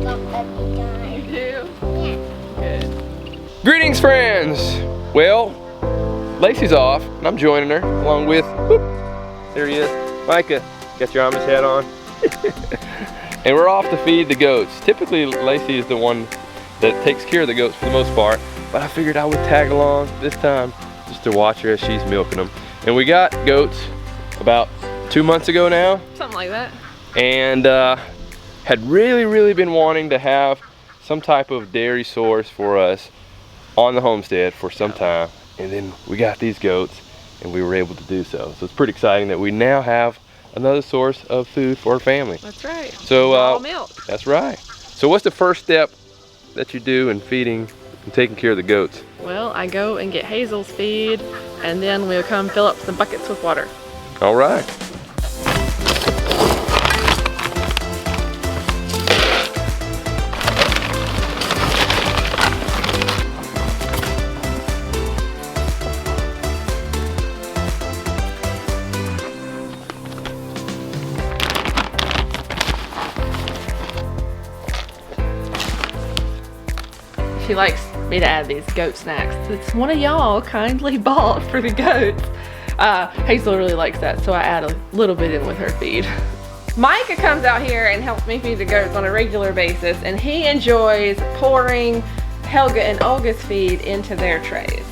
every time. You do? Yeah. Good. Greetings, friends. Well, Lacey's off, and I'm joining her along with, whoop, there he is, Micah. Got your Amish hat on. And we're off to feed the goats. Typically, Lacie is the one that takes care of the goats for the most part, but I figured I would tag along this time just to watch her as she's milking them. And we got goats about 2 months ago now. Something like that. And had really been wanting to have some type of dairy source for us on the homestead for some time. And then we got these goats and we were able to do so. So it's pretty exciting that we now have another source of food for our family. That's right. So raw milk. That's right. So what's the first step that you do in feeding and taking care of the goats? Well, I go and get Hazel's feed, and then we'll come fill up some buckets with water. All right. She likes me to add these goat snacks. It's one of y'all kindly bought for the goats. Hazel really likes that, so I add a little bit in with her feed. Micah comes out here and helps me feed the goats on a regular basis, and he enjoys pouring Helga and Olga's feed into their trays.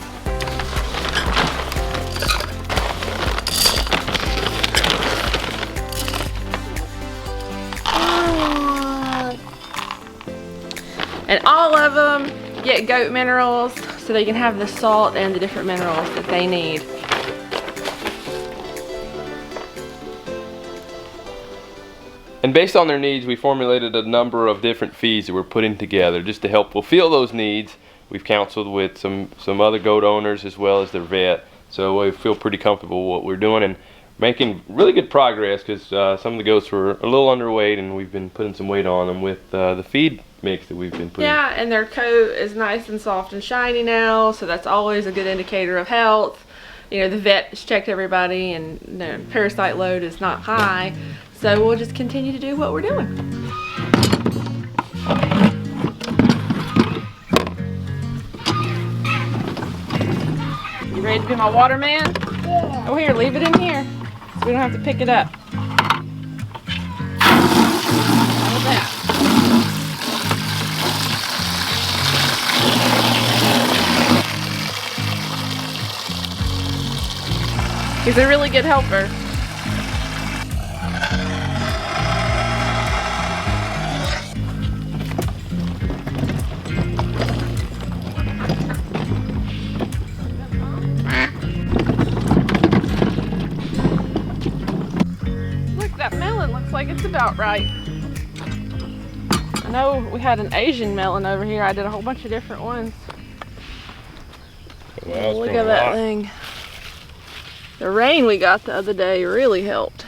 And all of them get goat minerals so they can have the salt and the different minerals that they need. And based on their needs, we formulated a number of different feeds that we're putting together just to help fulfill those needs. We've counseled with some other goat owners as well as their vet, so we feel pretty comfortable with what we're doing and making really good progress, because some of the goats were a little underweight and we've been putting some weight on them with the feed mix that we've been putting. Yeah, and their coat is nice and soft and shiny now, so that's always a good indicator of health. You know, the vet has checked everybody and the parasite load is not high, so we'll just continue to do what we're doing. You ready to be my water man? Yeah. Oh, here, leave it in here so we don't have to pick it up. How about that? He's a really good helper. Look, that melon looks like it's about right. I know we had an Asian melon over here. I did a whole bunch of different ones. Wow, Look at that thing. The rain we got the other day really helped.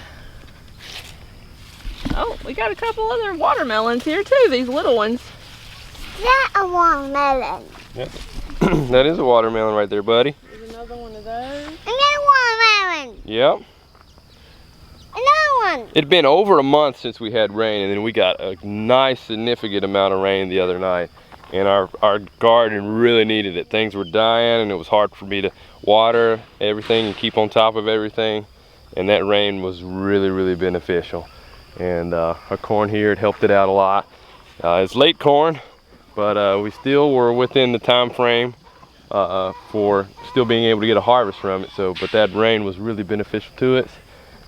Oh, we got a couple other watermelons here too, these little ones. That's a watermelon. Yep. That is a watermelon right there, buddy. There's another one of those. Another watermelon. Yep. Another one. It'd been over a month since we had rain, and then we got a nice significant amount of rain the other night. And our garden really needed it. Things were dying and it was hard for me to water everything and keep on top of everything. And that rain was really beneficial. And our corn here, it helped it out a lot. It's late corn, but we still were within the time frame for still being able to get a harvest from it. So, but that rain was really beneficial to it.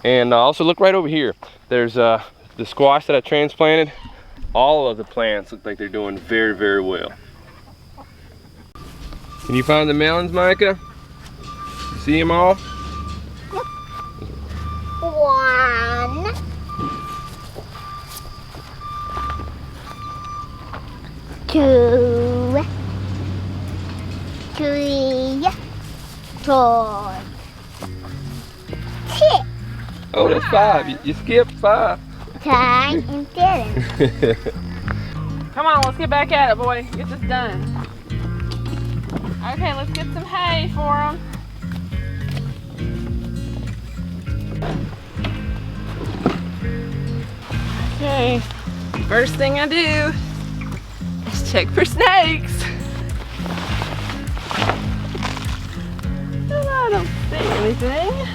And also look right over here. There's the squash that I transplanted. All of the plants look like they're doing very well. Can you find the melons, Micah? See them all? One. Two. 3. 4. 6. Oh, that's 5. You skipped 5. 10 and 7. Come on, let's get back at it, boy. Get this done. Okay, let's get some hay for them. Okay, first thing I do check for snakes. And I don't see anything.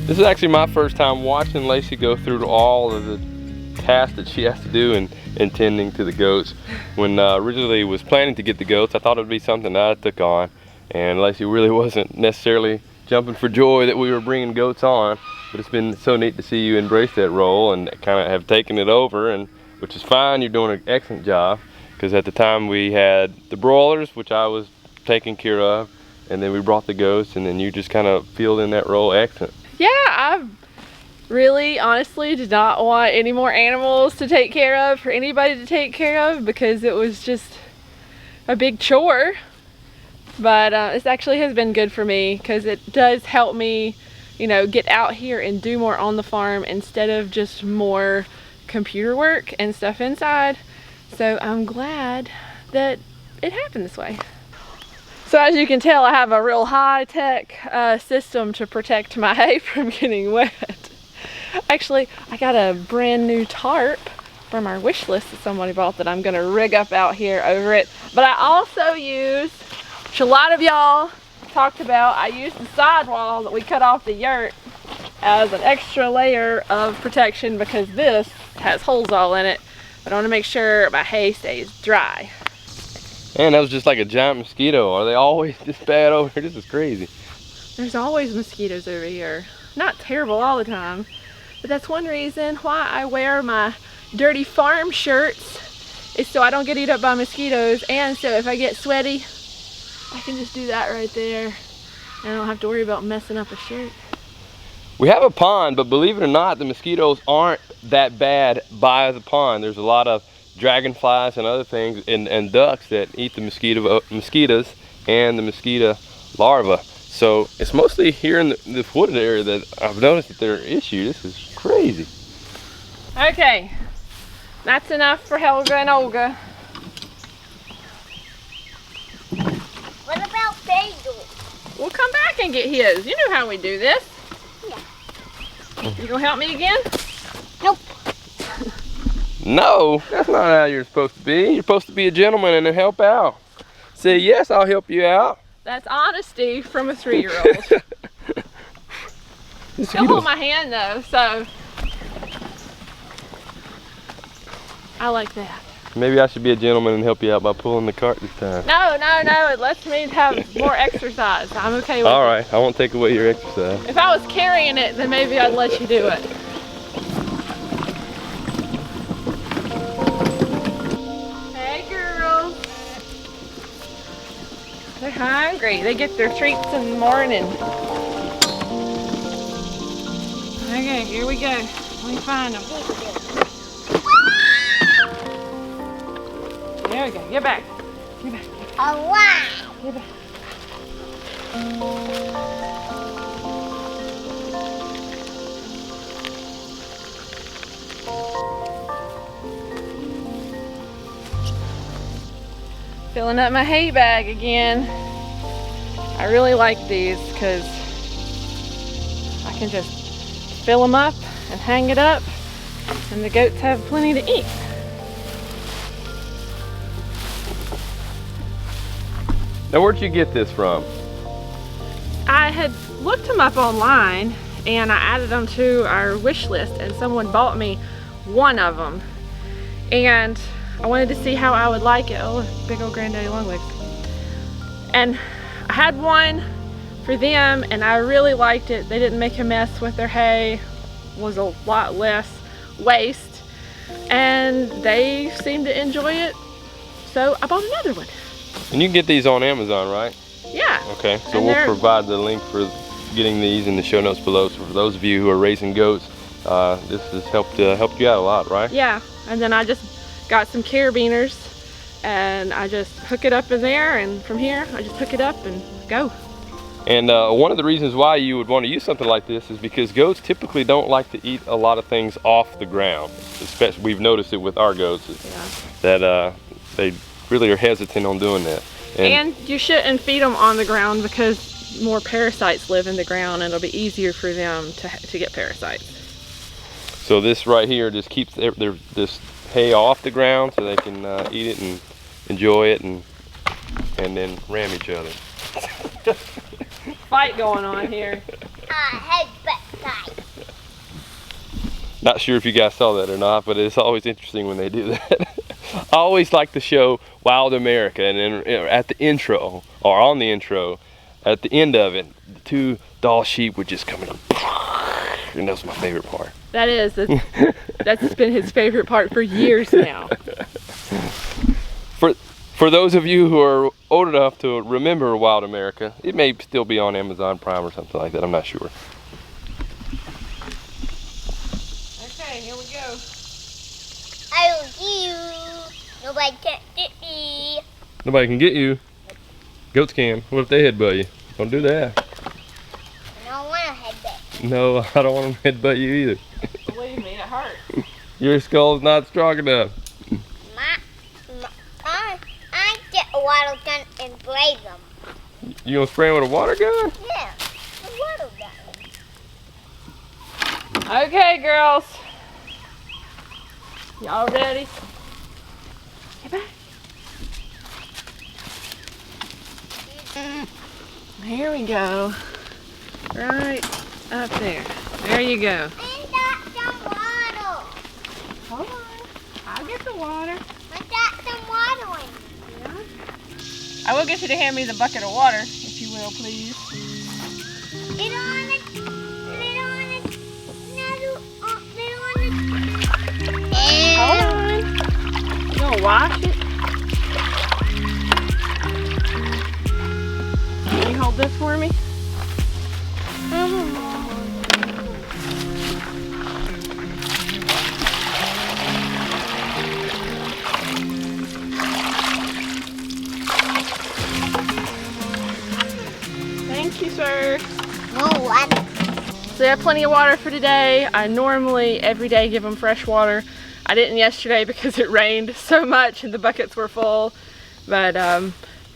This is actually my first time watching Lacie go through all of the tasks that she has to do in tending to the goats. When originally was planning to get the goats, I thought it would be something that I took on, and Lacie really wasn't necessarily jumping for joy that we were bringing goats on, but it's been so neat to see you embrace that role and kind of have taken it over, and which is fine. You're doing an excellent job, because at the time we had the broilers, which I was taking care of, and then we brought the goats, and then you just kind of filled in that role excellent. Yeah, I really honestly did not want any more animals to take care of, for anybody to take care of, because it was just a big chore. But this actually has been good for me, because it does help me, you know, get out here and do more on the farm instead of just more computer work and stuff inside. So I'm glad that it happened this way. So as you can tell, I have a real high-tech system to protect my hay from getting wet. Actually, I got a brand new tarp from our wish list that somebody bought that I'm gonna rig up out here over it. But I also used, which a lot of y'all talked about, I used the sidewall that we cut off the yurt as an extra layer of protection, because this has holes all in it. But I wanna make sure my hay stays dry. Man, that was just like a giant mosquito. Are they always this bad over here? This is crazy. There's always mosquitoes over here. Not terrible all the time, but that's one reason why I wear my dirty farm shirts, is so I don't get eaten up by mosquitoes, and so if I get sweaty, I can just do that right there, and I don't have to worry about messing up a shirt. We have a pond, but believe it or not, the mosquitoes aren't that bad by the pond. There's a lot of dragonflies and other things, and ducks that eat the mosquitoes and the mosquito larvae. So it's mostly here in the wooded area that I've noticed that there are issues. This is crazy. Okay, that's enough for Helga and Olga. What about Bagel? We'll come back and get his. You know how we do this. Yeah. You gonna help me again? Nope. No, that's not how you're supposed to be. You're supposed to be a gentleman and then help out. Say, yes, I'll help you out. That's honesty from a 3-year-old. He'll hold my hand though, so I like that. Maybe I should be a gentleman and help you out by pulling the cart this time. No, no, no, it lets me have more exercise. I'm okay with it. All right, I won't take away your exercise. If I was carrying it, then maybe I'd let you do it. They're hungry. They get their treats in the morning. Okay, here we go. Let me find them. There we go. Get back. Get back. Oh, wow. Get back. Filling up my hay bag again. I really like these because I can just fill them up and hang it up, and the goats have plenty to eat. Now, where'd you get this from? I had looked them up online and I added them to our wish list, and someone bought me one of them, and I wanted to see how I would like it. Oh, big old granddaddy longlegs. And I had one for them and I really liked it. They didn't make a mess with their hay, was a lot less waste, and they seemed to enjoy it, so I bought another one. And you can get these on Amazon, right? Yeah. Okay, so we'll provide the link for getting these in the show notes below. So for those of you who are raising goats, this has helped you out a lot, right? Yeah, and then I just got some carabiners and I just hook it up in there, and from here I just hook it up and go. And one of the reasons why you would want to use something like this is because goats typically don't like to eat a lot of things off the ground. Especially, we've noticed it with our goats, that they really are hesitant on doing that. And you shouldn't feed them on the ground because more parasites live in the ground and it'll be easier for them to get parasites. So this right here just keeps this hay off the ground so they can eat it and enjoy it and then ram each other. Fight going on here. Headbutt fight. Not sure if you guys saw that or not, but it's always interesting when they do that. I always like to show Wild America, and then at the intro, or on the intro, at the end of it, the two doll sheep would just come in, and that's my favorite part. That's been his favorite part for years now. For those of you who are old enough to remember Wild America, it may still be on Amazon Prime or something like that, I'm not sure. Okay, here we go. I will get you. Nobody can get me. Nobody can get you. Goats can. What if they headbutt you? Don't do that. I don't want to headbutt. No, I don't want them to headbutt you either. Believe me, it hurts. Your skull's not strong enough. I get a water gun and spray them. You gonna spray them with a water gun? Yeah, a water gun. Okay, girls. Y'all ready? Get back. Here we go. Right up there. There you go. I got some water. Hold on. I'll get the water. I got some water in. I will get you to hand me the bucket of water, if you will, please. Little on it. Little on it. Little on it. Hold on. You gonna wash it? Can you hold this for me? Thank you, sir. No water. So I have plenty of water for today. I normally every day give them fresh water. I didn't yesterday because it rained so much and the buckets were full. But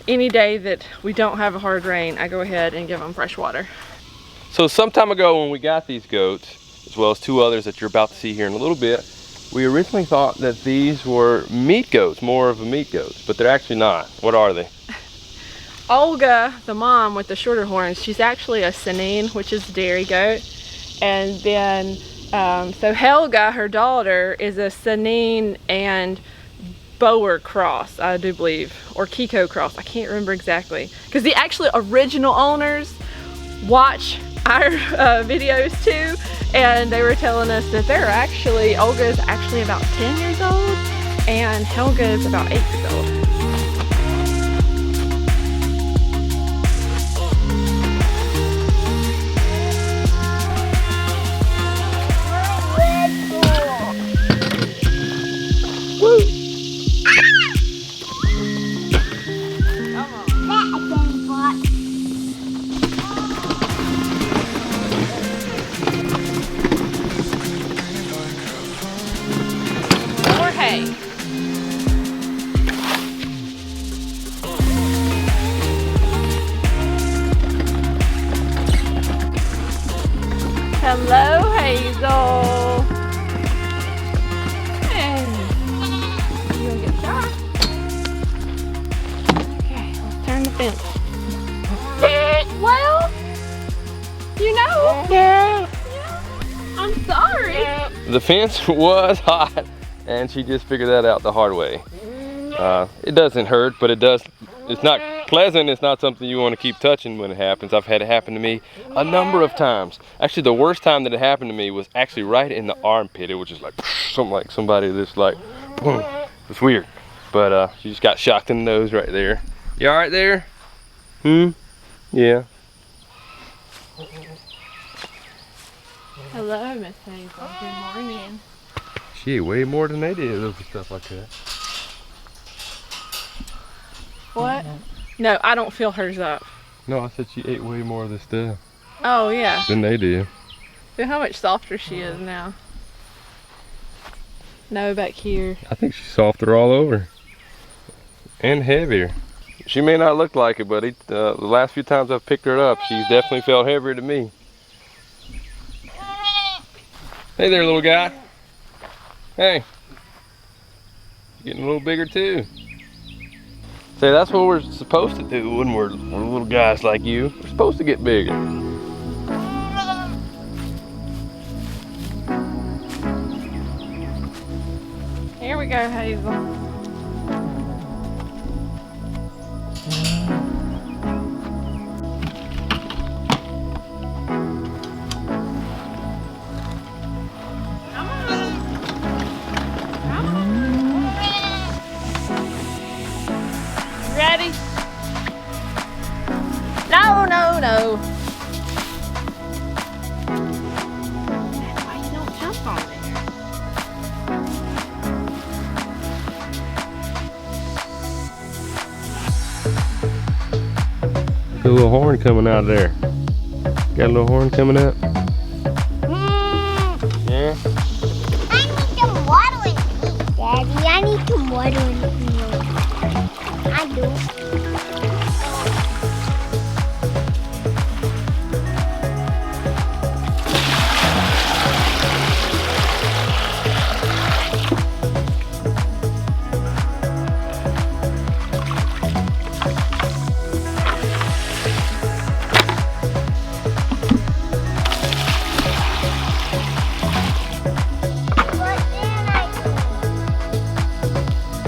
any day that we don't have a hard rain, I go ahead and give them fresh water. So some time ago when we got these goats, as well as two others that you're about to see here in a little bit, we originally thought that these were meat goats, more of a meat goats, but they're actually not. What are they? Olga, the mom with the shorter horns, she's actually a Senine, which is a dairy goat. And then, so Helga, her daughter, is a Senine and Boer cross, I do believe, or Kiko cross. I can't remember exactly. Because the actually original owners watch our videos too, and they were telling us that they're actually, Olga is actually about 10 years old, and Helga is about 8 years old. Hello, Hazel. Hey. You gonna get shot? Okay, let's turn the fence. Well, you know. Yeah. I'm sorry. The fence was hot, and she just figured that out the hard way. It doesn't hurt, but it does. It's not pleasant. It's not something you want to keep touching when it happens. I've had it happen to me a number of times. Actually, the worst time that it happened to me was actually right in the armpit. It was just like something like somebody that's like, boom. It's weird, but she just got shocked in the nose right there. You all right there? Yeah. Hello, Miss Hazel. Good morning. She ate way more than they did of stuff like that. What? No, I don't fill hers up. No, I said she ate way more of this stuff Oh, yeah. than they did. Feel how much softer she is now. No, back here. I think she's softer all over. And heavier. She may not look like it, but the last few times I've picked her up, she's definitely felt heavier to me. Hey there, little guy. Hey. Getting a little bigger too. Say, that's what we're supposed to do when we're little guys like you. We're supposed to get bigger. Here we go, Hazel. Ready? No, no, no. That's why you don't jump on there. Got a little horn coming out of there. Got a little horn coming out? Yeah? I need some water in me, Daddy. I need some water in me. I do.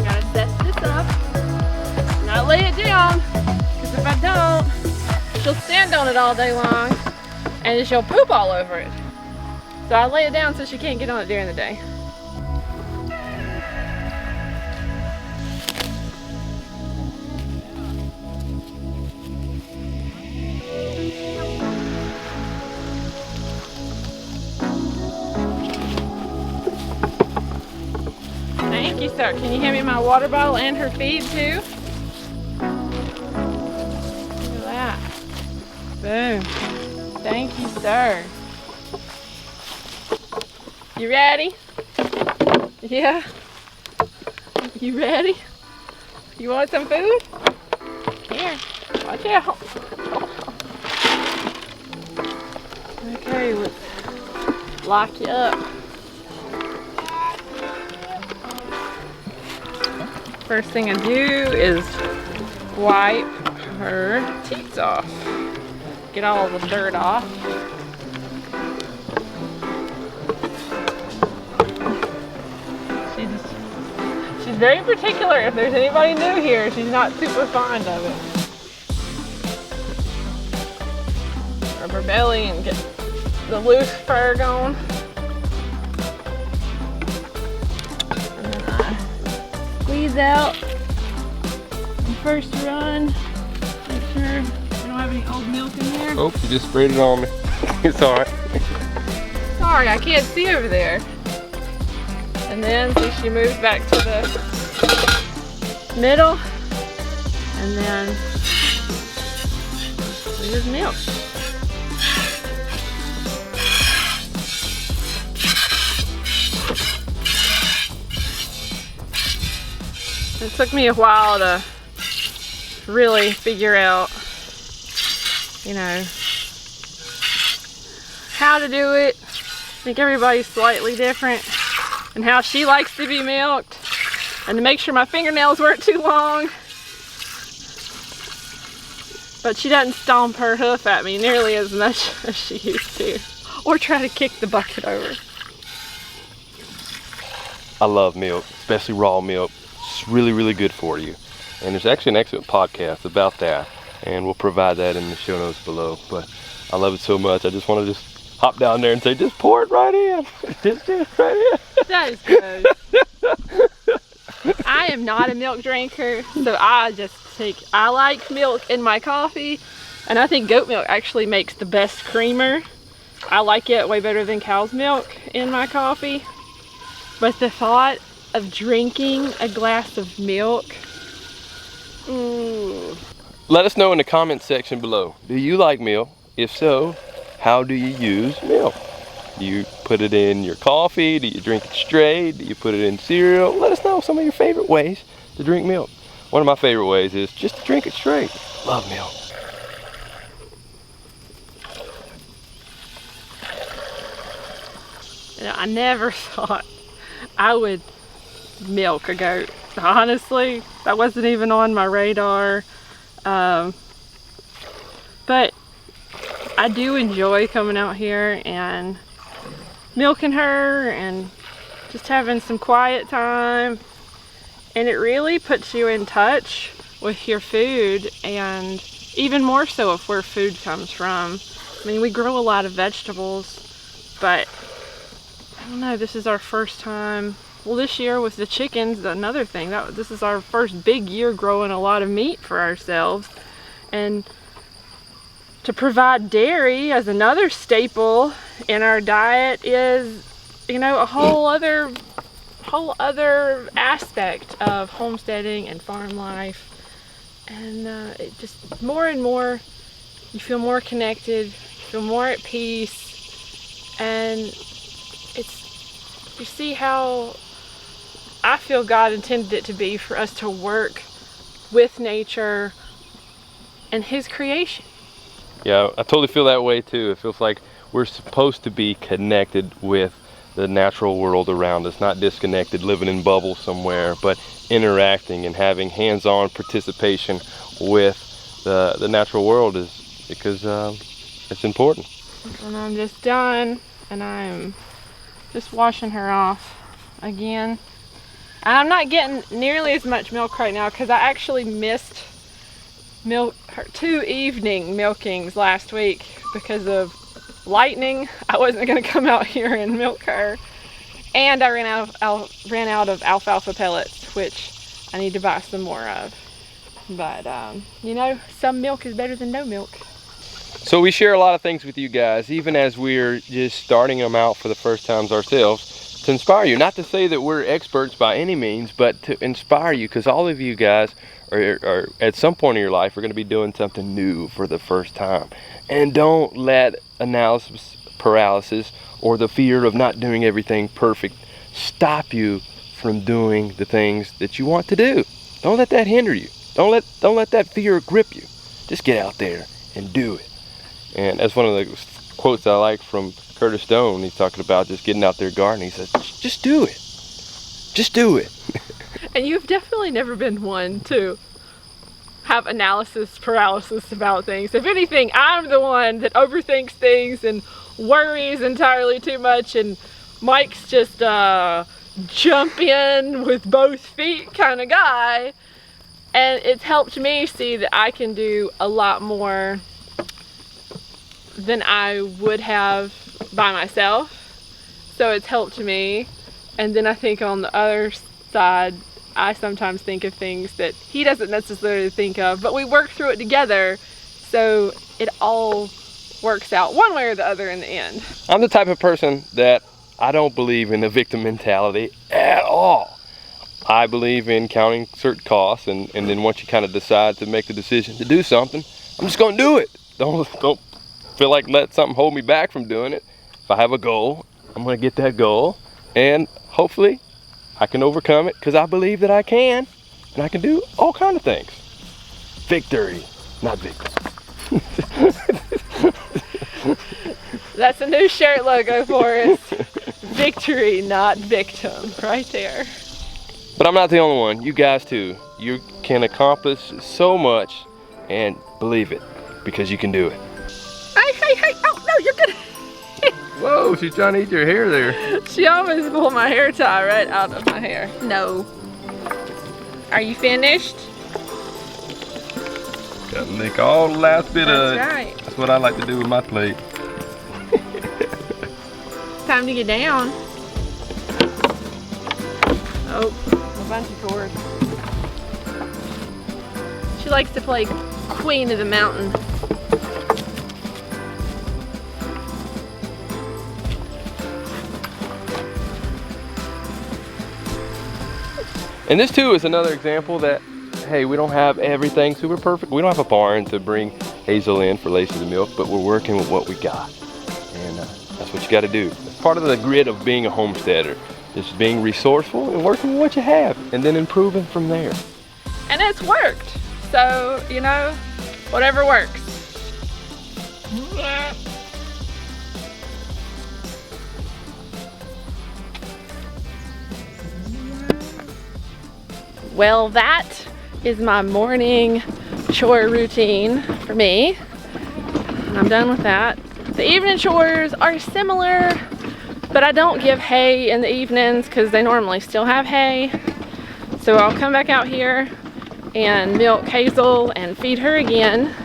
Gotta set this up. Not lay it down, because if I don't, she'll stand on it all day long and then she'll poop all over it. So I lay it down so she can't get on it during the day. Thank you, sir. Can you hand me my water bottle and her feed too? Look at that. Boom. Thank you, sir. You ready? Yeah? You ready? You want some food? Here. Watch out. Okay, let's lock you up. First thing I do is wipe her teats off. Get all the dirt off. She's very particular. If there's anybody new here, she's not super fond of it. Rub her belly and get the loose fur going. And then I squeeze out the first run. Make sure we don't have any old milk in here. Oh, you just sprayed it on me. It's alright. Sorry, I can't see over there. And then so she moves back to the middle, and then here's milk. It took me a while to really figure out, you know, how to do it. I think everybody's slightly different, and how she likes to be milked, and to make sure my fingernails weren't too long. But she doesn't stomp her hoof at me nearly as much as she used to, or try to kick the bucket over. I love milk, especially raw milk. It's really, really good for you. And there's actually an excellent podcast about that, and we'll provide that in the show notes below. But I love it so much, I just want to just hop down there and say, just pour it right in. Just do it right in. That is good. I am not a milk drinker, so I like milk in my coffee, and I think goat milk actually makes the best creamer. I like it way better than cow's milk in my coffee. But the thought of drinking a glass of milk, ooh. Let us know in the comments section below. Do you like milk? If so, how do you use milk? Do you put it in your coffee? Do you drink it straight? Do you put it in cereal? Let us know some of your favorite ways to drink milk. one of my favorite ways is just to drink it straight. Love milk. You know, I never thought I would milk a goat. Honestly, that wasn't even on my radar. But I do enjoy coming out here and milking her and just having some quiet time. And it really puts you in touch with your food, and even more so of where food comes from. I mean, we grow a lot of vegetables, but I don't know, this is our first time. Well, this year with the chickens, another thing, this is our first big year growing a lot of meat for ourselves. And to provide dairy as another staple in our diet is, you know, a whole other aspect of homesteading and farm life. And it just, more and more, you feel more connected, you feel more at peace, and you see how I feel God intended it to be, for us to work with nature and His creation. Yeah, I totally feel that way too. It feels like we're supposed to be connected with the natural world around us, not disconnected, living in bubbles somewhere, but interacting and having hands-on participation with the natural world is because it's important. And I'm just done, and I'm just washing her off again. And I'm not getting nearly as much milk right now because I actually missed her 2 evening milkings last week because of lightning. I wasn't going to come out here and milk her, and I ran out of alfalfa pellets, which I need to buy some more of. But you know, some milk is better than no milk. So we share a lot of things with you guys, even as we're just starting them out for the first times ourselves, to inspire you. Not to say that we're experts by any means, but to inspire you, because all of you guys are at some point in your life are going to be doing something new for the first time. And don't let analysis paralysis or the fear of not doing everything perfect stop you from doing the things that you want to do. Don't let that hinder you. Don't let that fear grip you. Just get out there and do it. And that's one of the quotes I like from Curtis Stone. He's talking about just getting out there gardening. He says, just do it. Just do it. And you've definitely never been one to have analysis paralysis about things. If anything, I'm the one that overthinks things and worries entirely too much, and Mike's just jump in with both feet kind of guy. And it's helped me see that I can do a lot more than I would have by myself. So it's helped me. And then I think on the other side, I sometimes think of things that he doesn't necessarily think of, but we work through it together, so it all works out one way or the other in the end. I'm the type of person that I don't believe in the victim mentality at all. I believe in counting certain costs, and then once you kind of decide to make the decision to do something, I'm just going to do it. Don't feel like let something hold me back from doing it. If I have a goal, I'm going to get that goal, and hopefully I can overcome it, because I believe that I can, and I can do all kinds of things. Victory, not victim. That's a new shirt logo for us. Victory, not victim, right there. But I'm not the only one. You guys too. You can accomplish so much, and believe it, because you can do it. Hey, oh no, you're gonna... Whoa, she's trying to eat your hair there. She almost pulled my hair tie right out of my hair. No. Are you finished? Got to lick all the last bit of it. That's right. That's what I like to do with my plate. Time to get down. Oh, a bunch of cords. She likes to play Queen of the Mountain. And this too is another example that, hey, we don't have everything super perfect. We don't have a barn to bring Hazel in for Lacie to milk, but we're working with what we got. And that's what you got to do. It's part of the grit of being a homesteader. Just being resourceful and working with what you have, and then improving from there. and it's worked. So, you know, whatever works. Well, that is my morning chore routine for me. And I'm done with that. The evening chores are similar, but I don't give hay in the evenings because they normally still have hay. So I'll come back out here and milk Hazel and feed her again,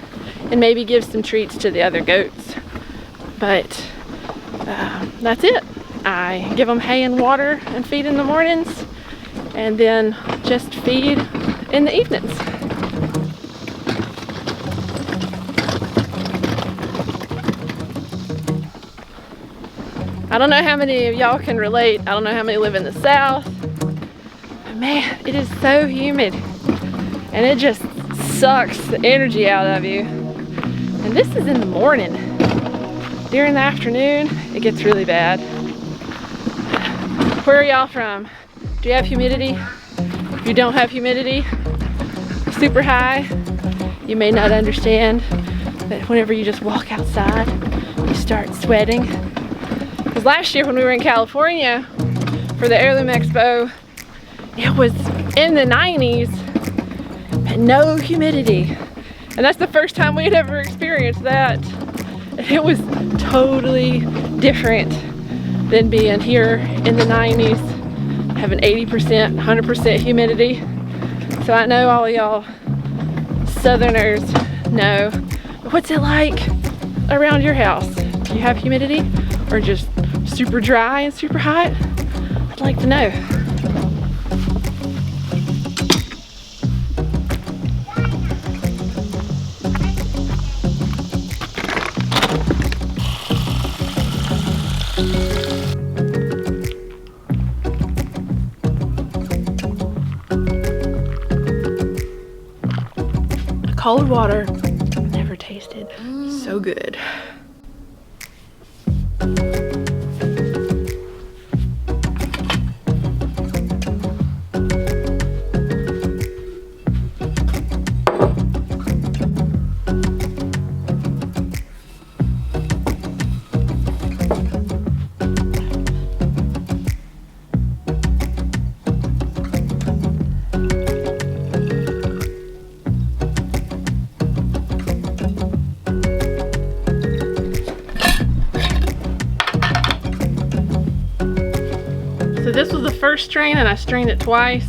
and maybe give some treats to the other goats. But that's it. I give them hay and water and feed in the mornings, and then just feed in the evenings. I don't know how many of y'all can relate. I don't know how many live in the South. But man, it is so humid. And it just sucks the energy out of you. And this is in the morning. During the afternoon, it gets really bad. Where are y'all from? Do you have humidity? If you don't have humidity, super high, you may not understand that whenever you just walk outside, you start sweating. Because last year when we were in California for the Heirloom Expo, it was in the 90s and no humidity. And that's the first time we had ever experienced that. It was totally different than being here in the 90s, having 80%, 100% humidity. So I know all of y'all Southerners know. What's it like around your house? Do you have humidity or just super dry and super hot? I'd like to know. Cold water, never tasted so good. So this was the first strain, and I strained it twice,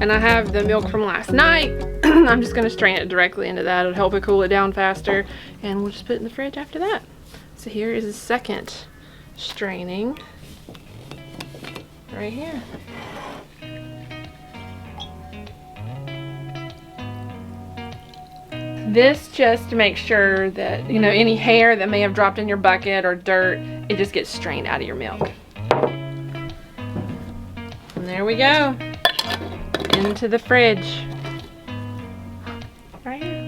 and I have the milk from last night. I'm just going to strain it directly into that. It'll help it cool it down faster, and we'll just put it in the fridge after that. So here is the second straining right here. This just to make sure that, you know, any hair that may have dropped in your bucket or dirt, it just gets strained out of your milk. And there we go, into the fridge, right here.